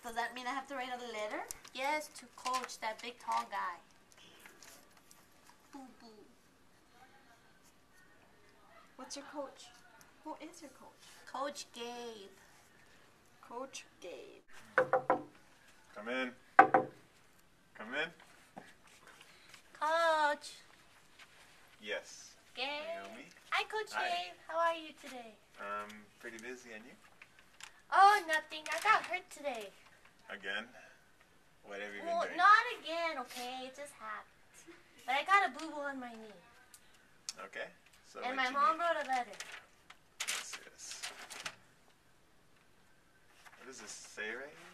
Does that mean I have to write a letter? Yes, to Coach, that big tall guy. Boo boo. What's your coach? Who is your coach? Coach Gabe. Coach Gabe. Come in. Come in. Coach. Yes. Gabe. Naomi? Hi, Coach Hi. Gabe. How are you today? Pretty busy, and you? Oh, nothing. I got hurt today. Again? What have you been Well, doing? not again, okay? It just happened. But I got a boo-boo on my knee. Okay. So And what my you mom need? wrote a letter. What's this? What does this say right here?